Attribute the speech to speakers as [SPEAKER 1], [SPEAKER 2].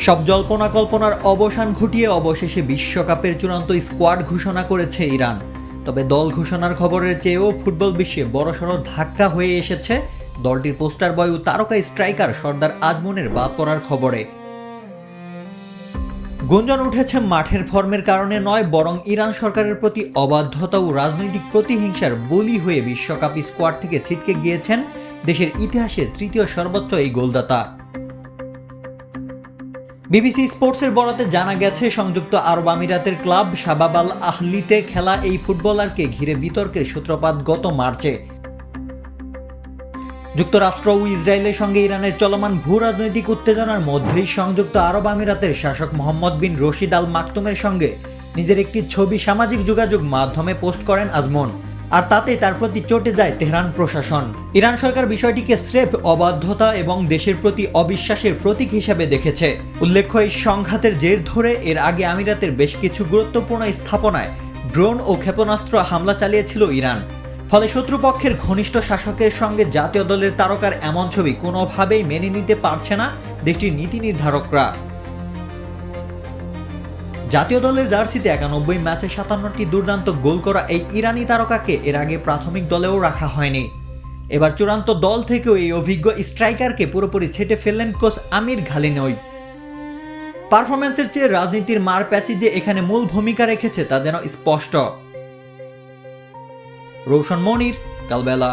[SPEAKER 1] সব জল্পনা কল্পনার অবসান ঘটিয়ে অবশেষে বিশ্বকাপের চূড়ান্ত স্কোয়াড ঘোষণা করেছে ইরান। তবে দল ঘোষণার খবরের চেয়েও ফুটবল বিশ্বে বড়সড় ধাক্কা হয়ে এসেছে দলটির পোস্টার বয় ও তারকা স্ট্রাইকার সর্দার আজমনের বাদ পড়ার খবরে। গুঞ্জন উঠেছে মাঠের ফর্মের কারণে নয়, বরং ইরান সরকারের প্রতি অবাধ্যতা ও রাজনৈতিক প্রতিহিংসার বলি হয়ে বিশ্বকাপ স্কোয়াড থেকে ছিটকে গিয়েছেন দেশের ইতিহাসে তৃতীয় সর্বোচ্চ এই গোলদাতা। বিবিসি স্পোর্টসের বরাতে জানা গেছে, সংযুক্ত আরব আমিরাতের ক্লাব শাবাব আল আহলিতে খেলা এই ফুটবলারকে ঘিরে বিতর্কের সূত্রপাত গত মার্চে। যুক্তরাষ্ট্র ও ইসরায়েলের সঙ্গে ইরানের চলমান ভূ রাজনৈতিক উত্তেজনার মধ্যেই সংযুক্ত আরব আমিরাতের শাসক মোহাম্মদ বিন রশিদ আল মাকতুমের সঙ্গে নিজের একটি ছবি সামাজিক যোগাযোগ মাধ্যমে পোস্ট করেন আজমন, আর তাতে তার প্রতি চটে যায় তেহরান প্রশাসন। ইরান সরকার বিষয়টিকে স্রেফ অবাধ্যতা এবং দেশের প্রতি অবিশ্বাসের প্রতীক হিসেবে দেখেছে। উল্লেখ্য, এই সংঘাতের জের ধরে এর আগে আমিরাতের বেশ কিছু গুরুত্বপূর্ণ স্থাপনায় ড্রোন ও ক্ষেপণাস্ত্র হামলা চালিয়েছিল ইরান। ফলে শত্রুপক্ষের ঘনিষ্ঠ শাসকের সঙ্গে জাতীয় দলের তারকার এমন ছবি কোনোভাবেই মেনে নিতে পারছে না দেশটির নীতি নির্ধারকরা। জাতীয় দলের জার্সিতে 91 ম্যাচে 57টি দুর্দান্ত গোল করা এই ইরানি তারকাকে এর আগে প্রাথমিক দলেও রাখা হয়নি। এবার চূড়ান্ত দল থেকেও এই অভিজ্ঞ স্ট্রাইকারকে পুরোপুরি ছেটে ফেললেন কোচ আমির ঘালিনই। পারফরম্যান্সের চেয়ে রাজনীতির মারপ্যাচি যে এখানে মূল ভূমিকা রেখেছে তা যেন স্পষ্ট। রৌশন মনির, কালবেলা।